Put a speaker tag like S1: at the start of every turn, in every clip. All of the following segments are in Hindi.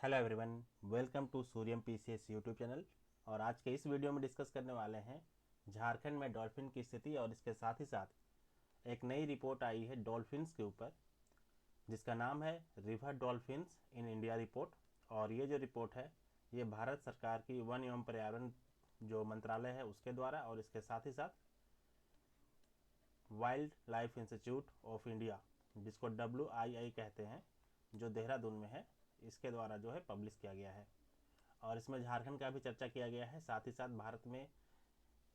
S1: Hello everyone, welcome to Suryam PCS YouTube channel. और आज के इस वीडियो में डिस्कस करने वाले हैं झारखंड में डॉल्फिन की स्थिति और इसके साथ ही साथ एक नई रिपोर्ट आई है डॉल्फिन्स के ऊपर जिसका नाम है river dolphins in India report. और ये जो रिपोर्ट है ये भारत सरकार की वन एवं पर्यावरण जो मंत्रालय है उसके द्वारा और इसके साथ ही साथ wild life institute of India जिसको WII कहते हैं जो देहरादून में है, इसके द्वारा जो है पब्लिश किया गया है। और इसमें झारखंड का भी चर्चा किया गया है। साथ ही साथ भारत में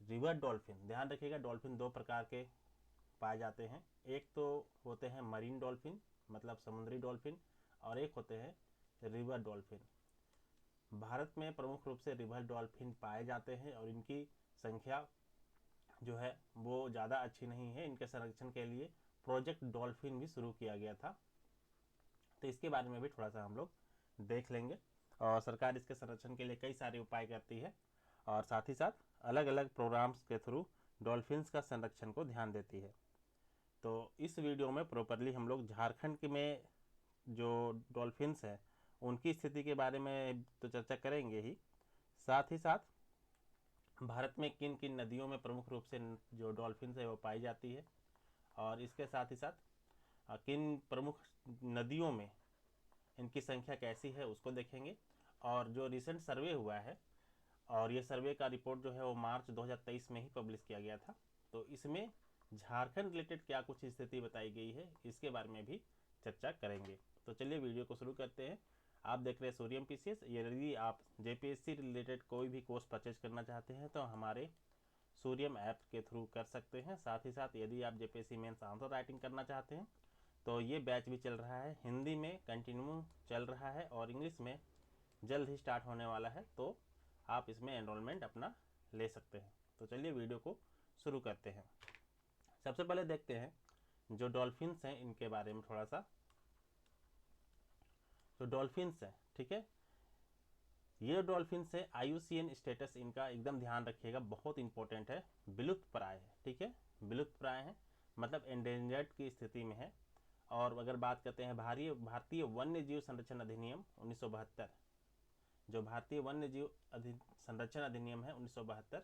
S1: रिवर डॉल्फिन, ध्यान रखिएगा, डॉल्फिन दो प्रकार के पाए जाते हैं। एक तो होते हैं मरीन डॉल्फिन मतलब समुद्री डॉल्फिन, और एक होते हैं रिवर डॉल्फिन। भारत में प्रमुख रूप से रिवर डॉल्फिन पाए जाते हैं और इनकी संख्या जो है वो ज़्यादा अच्छी नहीं है। इनके संरक्षण के लिए प्रोजेक्ट डॉल्फिन भी शुरू किया गया था, तो इसके बारे में भी थोड़ा सा हम लोग देख लेंगे। और सरकार इसके संरक्षण के लिए कई सारे उपाय करती है और साथ ही साथ अलग अलग प्रोग्राम्स के थ्रू डॉल्फिन्स का संरक्षण को ध्यान देती है। तो इस वीडियो में प्रॉपरली हम लोग झारखंड में जो डॉल्फिन्स हैं उनकी स्थिति के बारे में तो चर्चा करेंगे ही, साथ ही साथ भारत में किन किन नदियों में प्रमुख रूप से जो डॉल्फिन्स है वो पाई जाती है, और इसके साथ ही साथ किन प्रमुख नदियों में इनकी संख्या कैसी है उसको देखेंगे। और जो रिसेंट सर्वे हुआ है, और ये सर्वे का रिपोर्ट जो है वो मार्च 2023 में ही पब्लिश किया गया था, तो इसमें झारखंड रिलेटेड क्या कुछ स्थिति बताई गई है इसके बारे में भी चर्चा करेंगे। तो चलिए वीडियो को शुरू करते हैं। आप देख रहे हैं सूर्यम पीसीएस। यदि आप JPSC रिलेटेड कोई भी कोर्स परचेज करना चाहते हैं तो हमारे सूर्यम ऐप के थ्रू कर सकते हैं। साथ ही साथ यदि आप JPSC मेंस आंसर राइटिंग करना चाहते हैं तो ये बैच भी चल रहा है, हिंदी में कंटिन्यू चल रहा है और इंग्लिश में जल्द ही स्टार्ट होने वाला है, तो आप इसमें एनरोलमेंट अपना ले सकते हैं। तो चलिए वीडियो को शुरू करते हैं। सबसे पहले देखते हैं जो डॉल्फिन्स हैं इनके बारे में थोड़ा सा। जो डॉल्फिन्स हैं, ठीक है, ये डॉल्फिन्स है IUCN स्टेटस इनका एकदम ध्यान रखिएगा, बहुत इंपॉर्टेंट है। विलुप्त प्राय है, ठीक है, विलुप्त प्राय है मतलब एंडेंजर्ड की स्थिति में है। और अगर बात करते हैं भारतीय वन्य जीव संरक्षण अधिनियम 1972, जो भारतीय वन्य जीव संरक्षण अधिनियम है 1972,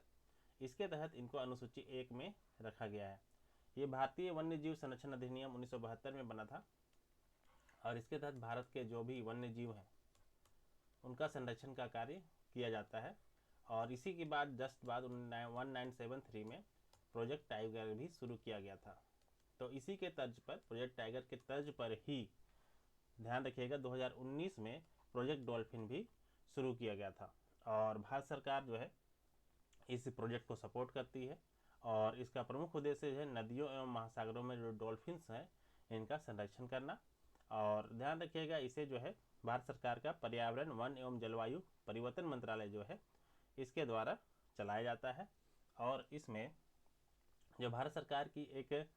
S1: इसके तहत इनको अनुसूची 1 में रखा गया है। ये भारतीय वन्य जीव संरक्षण अधिनियम 1972 में बना था और इसके तहत भारत के जो भी वन्य जीव हैं उनका संरक्षण का कार्य किया जाता है। और इसी के बाद जस्ट बाद 1973 में प्रोजेक्ट टाइगर भी शुरू किया गया था। तो इसी के तर्ज पर, प्रोजेक्ट टाइगर के तर्ज पर ही, ध्यान रखिएगा, 2019 में प्रोजेक्ट डॉल्फिन भी शुरू किया गया था। और भारत सरकार जो है इस प्रोजेक्ट को सपोर्ट करती है और इसका प्रमुख उद्देश्य है नदियों एवं महासागरों में जो डॉल्फिन्स हैं इनका संरक्षण करना। और ध्यान रखिएगा इसे जो है भारत सरकार का पर्यावरण, वन एवं जलवायु परिवर्तन मंत्रालय जो है इसके द्वारा चलाया जाता है। और इसमें जो भारत सरकार की एक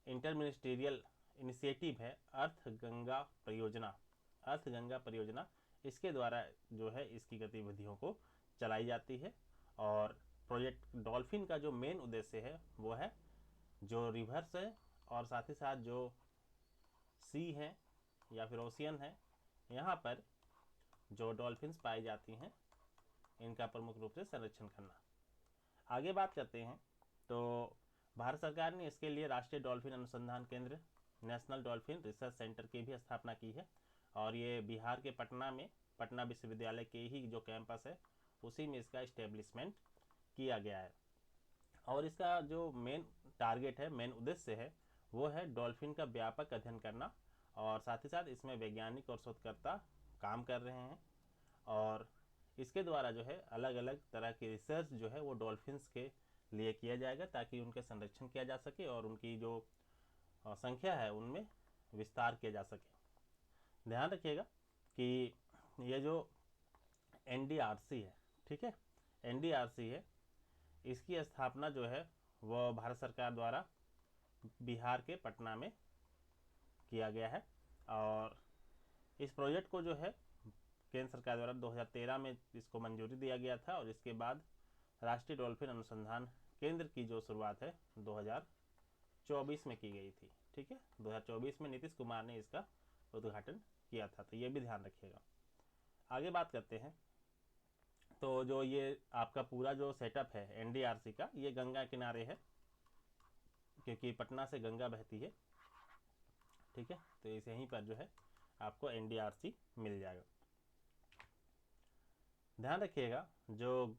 S1: इंटर मिनिस्ट्रियल इनिशिएटिव है अर्थ गंगा परियोजना, इसके द्वारा जो है इसकी गतिविधियों को चलाई जाती है। और प्रोजेक्ट डॉल्फिन का जो मेन उद्देश्य है वो है जो रिवर्स है और साथ ही साथ जो सी हैं या फिर ओशियन है, यहाँ पर जो डॉल्फिन्स पाई जाती हैं इनका प्रमुख रूप से संरक्षण करना। आगे बात करते हैं तो भारत सरकार ने इसके लिए राष्ट्रीय डॉल्फिन अनुसंधान केंद्र, नेशनल डॉल्फिन रिसर्च सेंटर की भी स्थापना की है। और ये बिहार के पटना में, पटना विश्वविद्यालय के ही जो कैंपस है उसी में इसका इस्टेब्लिशमेंट किया गया है। और इसका जो मेन टारगेट है, मेन उद्देश्य है, वो है डॉल्फिन का व्यापक अध्ययन करना। और साथ ही साथ इसमें वैज्ञानिक और शोधकर्ता काम कर रहे हैं और इसके द्वारा जो है अलग अलग तरह की रिसर्च जो है वो डॉल्फिन्स के लिए किया जाएगा ताकि उनके संरक्षण किया जा सके और उनकी जो संख्या है उनमें विस्तार किया जा सके। ध्यान रखिएगा कि ये जो NDRC है, ठीक है, NDRC है, इसकी स्थापना जो है वह भारत सरकार द्वारा बिहार के पटना में किया गया है। और इस प्रोजेक्ट को जो है केंद्र सरकार द्वारा 2013 में इसको मंजूरी दिया गया था और इसके बाद राष्ट्रीय डॉल्फिन अनुसंधान केंद्र की जो शुरुआत है 2024 में की गई थी, ठीक है, 2024 में नीतीश कुमार ने इसका उद्घाटन किया था, तो ये भी ध्यान रखिएगा। आगे बात करते हैं। तो जो ये आपका पूरा जो सेटअप है एनडीआरसी का, ये गंगा किनारे है, क्योंकि पटना से गंगा बहती है, ठीक है। तो इस यहीं पर जो है आपको एनडीआरसी मिल जाएगा। ध्यान रखिएगा जो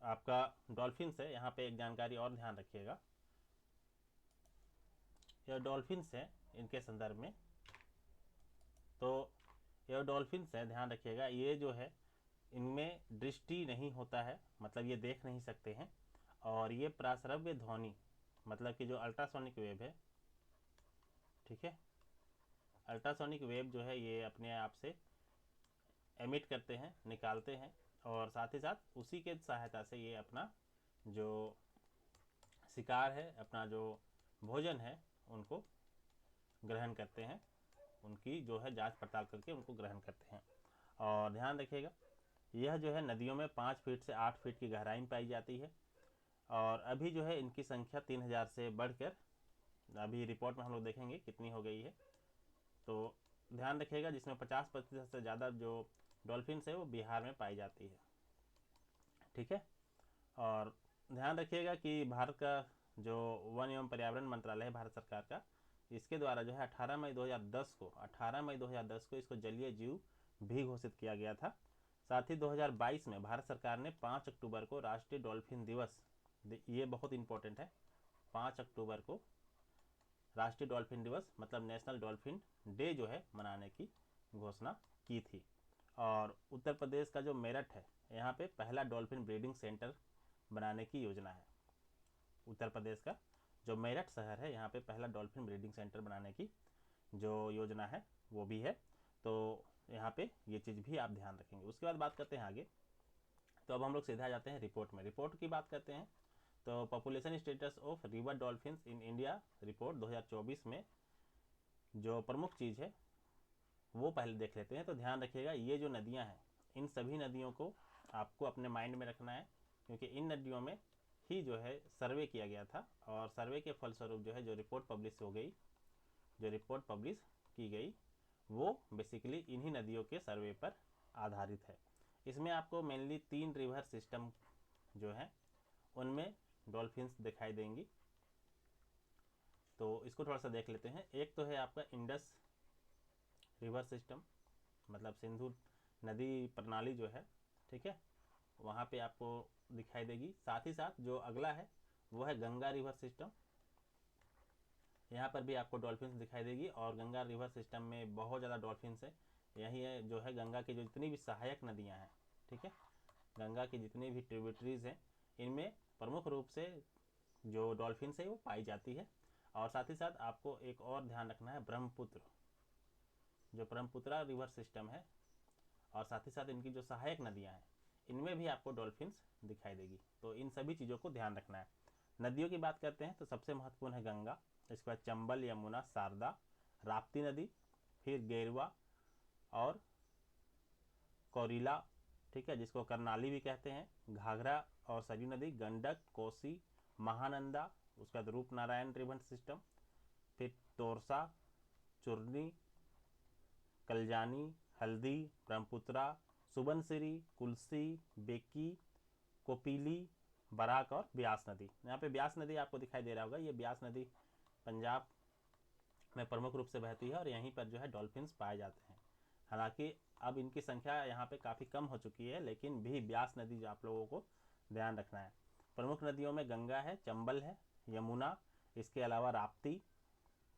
S1: आपका डॉल्फिन्स है, यहाँ पे एक जानकारी और ध्यान रखिएगा। यह डॉल्फिन्स है इनके संदर्भ में, तो यह डॉल्फिन्स है, ध्यान रखिएगा, ये जो है इनमें दृष्टि नहीं होता है, मतलब ये देख नहीं सकते हैं। और ये प्राश्रव्य ध्वनि, मतलब कि जो अल्ट्रासोनिक वेव है, ठीक है, अल्ट्रासोनिक वेव जो है ये अपने आप से एमिट करते हैं, निकालते हैं, और साथ ही साथ उसी के सहायता से ये अपना जो शिकार है, अपना जो भोजन है, उनको ग्रहण करते हैं, उनकी जो है जांच पड़ताल करके उनको ग्रहण करते हैं। और ध्यान रखिएगा यह जो है नदियों में 5 फीट से 8 फीट की गहराई में पाई जाती है। और अभी जो है इनकी संख्या 3000 से बढ़कर, अभी रिपोर्ट में हम लोग देखेंगे कितनी हो गई है। तो ध्यान रखिएगा जिसमें 50% से ज़्यादा जो डॉल्फिन्स है वो बिहार में पाई जाती है, ठीक है। और ध्यान रखिएगा कि भारत का जो वन एवं पर्यावरण मंत्रालय है भारत सरकार का, इसके द्वारा जो है 18 मई 2010 को इसको जलीय जीव भी घोषित किया गया था। साथ ही 2022 में भारत सरकार ने 5 अक्टूबर को राष्ट्रीय डॉल्फिन दिवस, ये बहुत इंपॉर्टेंट है, 5 अक्टूबर को राष्ट्रीय डॉल्फिन दिवस मतलब नेशनल डॉल्फिन डे जो है मनाने की घोषणा की थी। और उत्तर प्रदेश का जो मेरठ है, यहाँ पे पहला डॉल्फिन ब्रीडिंग सेंटर बनाने की योजना है। उत्तर प्रदेश का जो मेरठ शहर है, यहाँ पे पहला डॉल्फिन ब्रीडिंग सेंटर बनाने की जो योजना है वो भी है। तो यहाँ पे ये चीज़ भी आप ध्यान रखेंगे। उसके बाद बात करते हैं आगे। तो अब हम लोग सीधा जाते हैं रिपोर्ट में। रिपोर्ट की बात करते हैं तो population status of river dolphins in India report 2024 में जो प्रमुख चीज़ है वो पहले देख लेते हैं। तो ध्यान रखिएगा ये जो नदियाँ हैं, इन सभी नदियों को आपको अपने माइंड में रखना है, क्योंकि इन नदियों में ही जो है सर्वे किया गया था, और सर्वे के फलस्वरूप जो है जो रिपोर्ट पब्लिश हो गई, जो रिपोर्ट पब्लिश की गई वो बेसिकली इन्हीं नदियों के सर्वे पर आधारित है। इसमें आपको मेनली 3 रिवर सिस्टम जो है उनमें डॉल्फिन्स दिखाई देंगी। तो इसको थोड़ा सा देख लेते हैं। एक तो है आपका इंडस रिवर सिस्टम, मतलब सिंधु नदी प्रणाली जो है, ठीक है, वहाँ पे आपको दिखाई देगी। साथ ही साथ जो अगला है वो है गंगा रिवर सिस्टम, यहाँ पर भी आपको डॉल्फिन्स दिखाई देगी। और गंगा रिवर सिस्टम में बहुत ज़्यादा डॉल्फिन्स है। यही है जो है गंगा की जो जितनी भी सहायक नदियाँ हैं, ठीक है, गंगा की जितनी भी ट्रिब्यूटरीज हैं, इनमें प्रमुख रूप से जो डॉल्फिन्स है वो पाई जाती है। और साथ ही साथ आपको एक और ध्यान रखना है, ब्रह्मपुत्र, जो ब्रह्मपुत्रा रिवर सिस्टम है, और साथ ही साथ इनकी जो सहायक नदियाँ हैं, इनमें भी आपको डॉल्फिन्स दिखाई देगी। तो इन सभी चीज़ों को ध्यान रखना है। नदियों की बात करते हैं तो सबसे महत्वपूर्ण है गंगा, इसके बाद चंबल, यमुना, शारदा, राप्ती नदी, फिर गेरवा और कोरिला, ठीक है, जिसको करनाली भी कहते हैं, घाघरा और सरयू नदी, गंडक, कोसी, महानंदा, उसके बाद रूपनारायण रिवर सिस्टम, फिर तोरसा, चुरनी, कलजानी, हल्दी, ब्रह्मपुत्रा, सुबनसिरी, कुल्सी, बेकी, कोपिली, बराक और ब्यास नदी। यहाँ पे ब्यास नदी आपको दिखाई दे रहा होगा, ये ब्यास नदी पंजाब में प्रमुख रूप से बहती है और यहीं पर जो है डॉल्फिन्स पाए जाते हैं। हालांकि अब इनकी संख्या यहाँ पे काफ़ी कम हो चुकी है, लेकिन भी ब्यास नदी आप लोगों को ध्यान रखना है। प्रमुख नदियों में गंगा है, चंबल है, यमुना, इसके अलावा राप्ती,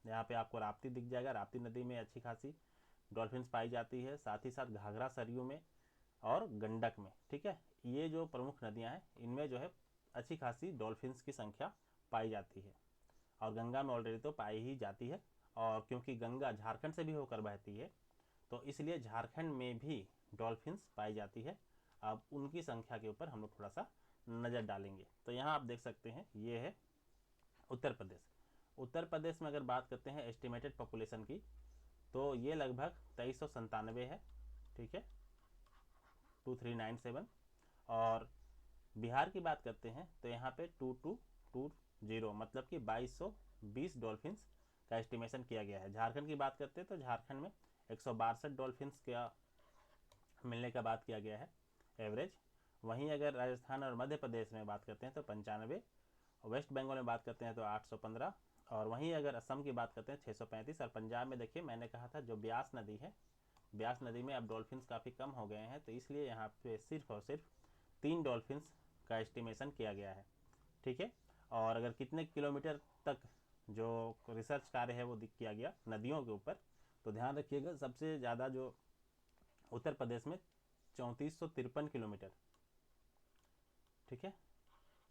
S1: यहाँ पे आपको राप्ती दिख जाएगा, राप्ती नदी में अच्छी खासी डॉल्फिन्स पाई जाती है। साथ ही साथ घाघरा, सरयू में और गंडक में, ठीक है, ये जो प्रमुख नदियाँ हैं इनमें जो है अच्छी खासी डॉल्फिन्स की संख्या पाई जाती है। और गंगा में ऑलरेडी तो पाई ही जाती है, और क्योंकि गंगा झारखंड से भी होकर बहती है तो इसलिए झारखंड में भी डॉल्फिन्स पाई जाती है। अब उनकी संख्या के ऊपर हम लोग थोड़ा सा नज़र डालेंगे। तो यहाँ आप देख सकते हैं ये है उत्तर प्रदेश। उत्तर प्रदेश में अगर बात करते हैं एस्टिमेटेड पॉपुलेशन की, तो ये लगभग 2397 है, ठीक है, 2397। और बिहार की बात करते हैं तो यहाँ पे 2220 मतलब कि 2220 डॉल्फिन्स का एस्टिमेशन किया गया है। झारखंड की बात करते हैं तो झारखंड में 162 डॉल्फिन्स का मिलने का बात किया गया है एवरेज। वहीं अगर राजस्थान और मध्य प्रदेश में बात करते हैं तो 95, वेस्ट बंगाल में बात करते हैं तो 815, और वहीं अगर असम की बात करते हैं 635। और पंजाब में देखिए मैंने कहा था जो ब्यास नदी है, ब्यास नदी में अब डॉल्फिन्स काफ़ी कम हो गए हैं, तो इसलिए यहाँ पे सिर्फ और सिर्फ 3 डॉल्फिन्स का एस्टिमेशन किया गया है। ठीक है, और अगर कितने किलोमीटर तक जो रिसर्च कार्य है वो किया गया नदियों के ऊपर, तो ध्यान रखिएगा सबसे ज़्यादा जो उत्तर प्रदेश में 3453 किलोमीटर, ठीक है,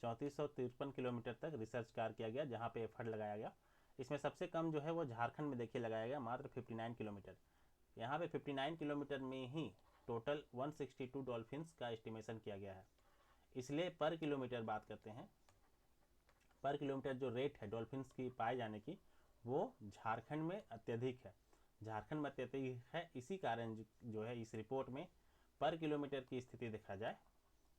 S1: 3453 किलोमीटर तक रिसर्च कार्य किया गया जहाँ पे एफर्ट लगाया गया। इसमें सबसे कम जो है वो झारखंड में देखिए लगाया गया, मात्र 59 किलोमीटर। यहाँ पे 59 किलोमीटर में ही टोटल 162 डॉल्फिन्स का एस्टिमेशन किया गया है। इसलिए पर किलोमीटर बात करते हैं, पर किलोमीटर जो रेट है डॉल्फिन्स की पाए जाने की, वो झारखंड में अत्यधिक है, झारखंड में अत्यधिक है। इसी कारण जो है इस रिपोर्ट में पर किलोमीटर की स्थिति देखा जाए,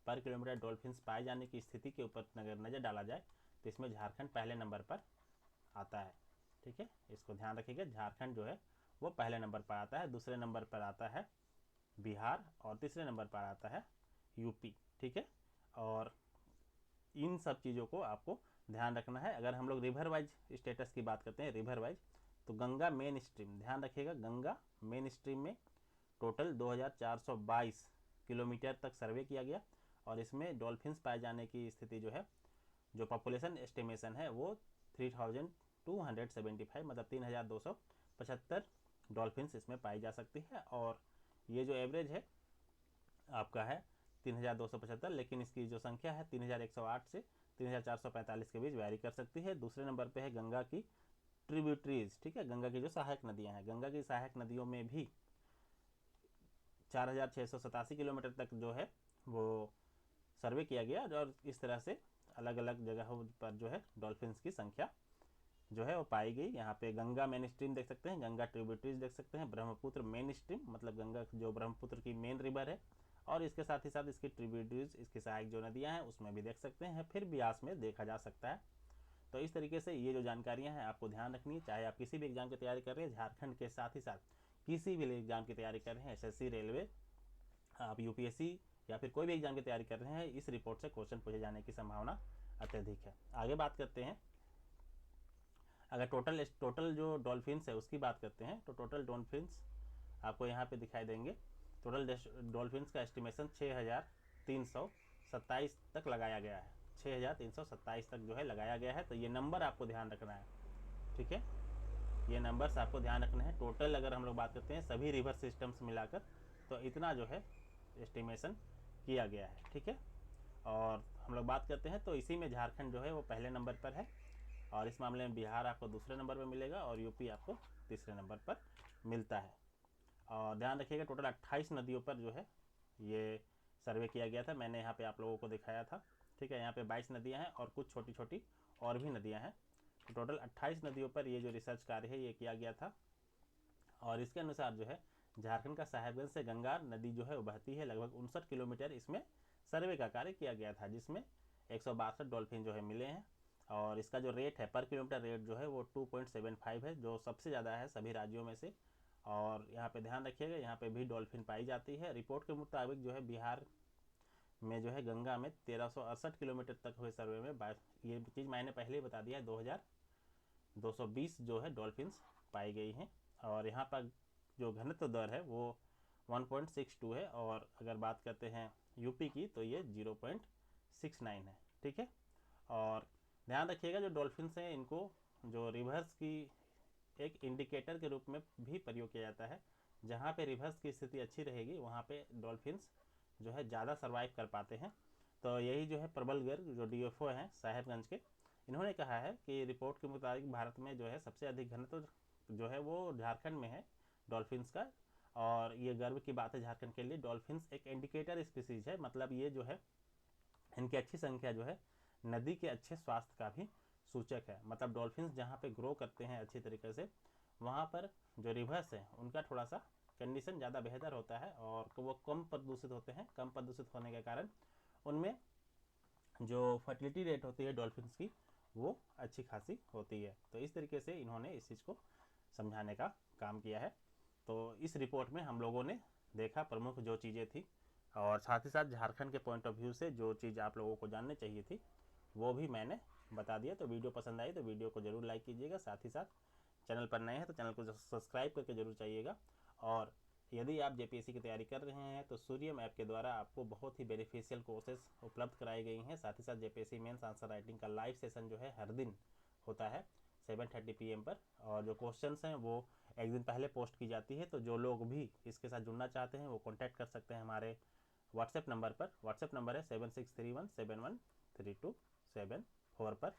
S1: पर किलोमीटर डॉल्फिन्स पाए जाने की स्थिति के ऊपर अगर नज़र डाला जाए तो इसमें झारखंड पहले नंबर पर आता है। ठीक है, इसको ध्यान रखिएगा, झारखंड जो है वो पहले नंबर पर आता है, दूसरे नंबर पर आता है बिहार, और तीसरे नंबर पर आता है यूपी। ठीक है, और इन सब चीज़ों को आपको ध्यान रखना है। अगर हम लोग रिवर वाइज स्टेटस की बात करते हैं, रिवर वाइज, तो गंगा मेन स्ट्रीम, ध्यान रखिएगा, गंगा मेन स्ट्रीम में टोटल 2422 किलोमीटर तक सर्वे किया गया, और इसमें डॉल्फिन्स पाए जाने की स्थिति जो है, जो पॉपुलेशन एस्टिमेशन है वो 3275, मतलब 3275 डॉल्फिन्स इसमें पाई जा सकती है। और ये जो एवरेज है आपका है 3275, लेकिन इसकी जो संख्या है 3108 से 3445 के बीच वैरी कर सकती है। दूसरे नंबर पे है गंगा की ट्रिब्यूटरीज, ठीक है, गंगा की जो सहायक नदियां हैं, गंगा की सहायक नदियों में भी 4687 किलोमीटर तक जो है वो सर्वे किया गया, और इस तरह से अलग अलग जगहों पर जो है डॉल्फिन्स की संख्या जो है वो पाई गई। यहाँ पे गंगा मेन स्ट्रीम देख सकते हैं, गंगा ट्रिब्यूटरीज देख सकते हैं, ब्रह्मपुत्र मेन स्ट्रीम, मतलब गंगा जो ब्रह्मपुत्र की मेन रिवर है, और इसके साथ ही साथ इसकी ट्रिब्यूटरीज, इसकी सहायक जो नदियाँ हैं उसमें भी देख सकते हैं, फिर ब्यास में देखा जा सकता है। तो इस तरीके से ये जो जानकारियाँ हैं आपको ध्यान रखनी है, चाहे आप किसी भी एग्जाम की तैयारी कर रहे हैं, झारखंड के साथ ही साथ किसी भी एग्जाम की तैयारी कर रहे हैं, एसएससी, रेलवे, आप यूपीएससी या फिर कोई भी एग्जाम की तैयारी कर रहे हैं, इस रिपोर्ट से क्वेश्चन पूछे जाने की संभावना अत्यधिक है। आगे बात करते हैं, अगर टोटल जो डॉल्फिन्स है उसकी बात करते हैं, तो टोटल डॉल्फिन्स आपको यहाँ पे दिखाई देंगे। टोटल डॉल्फिन्स का एस्टिमेशन 6327 तक लगाया गया है, 6327 तक जो है लगाया गया है। तो ये नंबर आपको ध्यान रखना है, ठीक है, ये नंबर्स आपको ध्यान रखना है। टोटल अगर हम लोग बात करते हैं सभी रिवर सिस्टम्स मिलाकर, तो इतना जो है एस्टिमेशन किया गया है। ठीक है, और हम लोग बात करते हैं तो इसी में झारखंड जो है वो पहले नंबर पर है, और इस मामले में बिहार आपको दूसरे नंबर पर मिलेगा, और यूपी आपको तीसरे नंबर पर मिलता है। और ध्यान रखिएगा टोटल 28 नदियों पर जो है ये सर्वे किया गया था, मैंने यहाँ पे आप लोगों को दिखाया था। ठीक है, यहाँ पे 22 नदियाँ हैं और कुछ छोटी छोटी और भी नदियाँ हैं, तो टोटल 28 नदियों पर ये जो रिसर्च कार्य है ये किया गया था। और इसके अनुसार जो है झारखंड का साहेबगंज से गंगा नदी जो है वो बहती है, लगभग 59 किलोमीटर इसमें सर्वे का कार्य किया गया था, जिसमें 162 डॉल्फिन जो है मिले हैं। और इसका जो रेट है पर किलोमीटर रेट जो है वो 2.75 है, जो सबसे ज़्यादा है सभी राज्यों में से। और यहाँ पे ध्यान रखिएगा, यहाँ पे भी डॉल्फिन पाई जाती है। रिपोर्ट के मुताबिक जो है बिहार में जो है गंगा में 1368 किलोमीटर तक हुए सर्वे में, ये चीज़ मैंने पहले ही बता दिया है, 2220 जो है डॉल्फिन्स पाई गई हैं। और यहाँ पर जो घनत्व दर है वो 1.62 है, और अगर बात करते हैं यूपी की तो ये 0.69 है। ठीक है, और ध्यान रखिएगा जो डॉल्फिन्स हैं इनको जो रिवर्स की एक इंडिकेटर के रूप में भी प्रयोग किया जाता है। जहाँ पे रिवर्स की स्थिति अच्छी रहेगी वहाँ पे डॉल्फिन्स जो है ज़्यादा सर्वाइव कर पाते हैं। तो यही जो है प्रबल गर्ग जो डीएफओ हैं साहेबगंज के, इन्होंने कहा है कि रिपोर्ट के मुताबिक भारत में जो है सबसे अधिक घनत्व जो है वो झारखंड में है डॉल्फिन्स का। और ये गर्व की बात है झारखंड के लिए, डॉल्फिन्स एक इंडिकेटर स्पीसीज है, मतलब ये जो है इनकी अच्छी संख्या जो है नदी के अच्छे स्वास्थ्य का भी सूचक है। मतलब डॉल्फिन्स जहाँ पे ग्रो करते हैं अच्छी तरीके से, वहाँ पर जो रिवर्स है उनका थोड़ा सा कंडीशन ज़्यादा बेहतर होता है, और वो कम प्रदूषित होते हैं। कम प्रदूषित होने के कारण उनमें जो फर्टिलिटी रेट होती है डॉल्फिन्स की वो अच्छी खासी होती है। तो इस तरीके से इन्होंने इस चीज़ को समझाने का काम किया है। तो इस रिपोर्ट में हम लोगों ने देखा प्रमुख जो चीज़ें थी, और साथ ही साथ झारखंड के पॉइंट ऑफ व्यू से जो चीज़ आप लोगों को जाननी चाहिए थी वो भी मैंने बता दिया। तो वीडियो पसंद आई तो वीडियो को ज़रूर लाइक कीजिएगा, साथ ही साथ चैनल पर नए हैं तो चैनल को सब्सक्राइब करके जरूर चाहिएगा। और यदि आप जेपीएससी की तैयारी कर रहे हैं तो सूर्यम ऐप के द्वारा आपको बहुत ही बेनिफिशियल कोर्सेज उपलब्ध कराई गई हैं। साथ ही साथ जेपीएससी मेंस आंसर राइटिंग का लाइव सेशन जो है हर दिन होता है 7:30 PM पर, और जो क्वेश्चंस हैं वो एक दिन पहले पोस्ट की जाती है। तो जो लोग भी इसके साथ जुड़ना चाहते हैं वो कॉन्टैक्ट कर सकते हैं हमारे व्हाट्सएप नंबर पर। व्हाट्सएप नंबर है 7631713274 पर।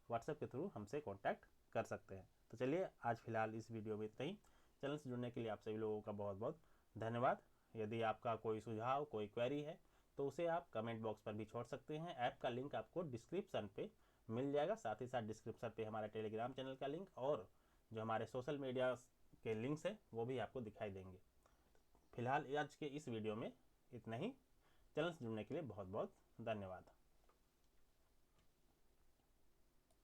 S1: व्हाट्सएप के थ्रू हमसे कॉन्टैक्ट कर सकते हैं। तो चलिए आज फिलहाल इस वीडियो में इतना ही। चैनल से जुड़ने के लिए आप सभी लोगों का बहुत बहुत धन्यवाद। यदि आपका कोई सुझाव कोई क्वेरी है तो उसे आप कमेंट बॉक्स पर भी छोड़ सकते हैं। ऐप का लिंक आपको डिस्क्रिप्शन पे मिल जाएगा, साथ ही साथ डिस्क्रिप्शन पे हमारे टेलीग्राम चैनल का लिंक और जो हमारे सोशल मीडिया के लिंक्स हैं वो भी आपको दिखाई देंगे। फिलहाल आज के इस वीडियो में इतना ही। चैनल से जुड़ने के लिए बहुत बहुत धन्यवाद।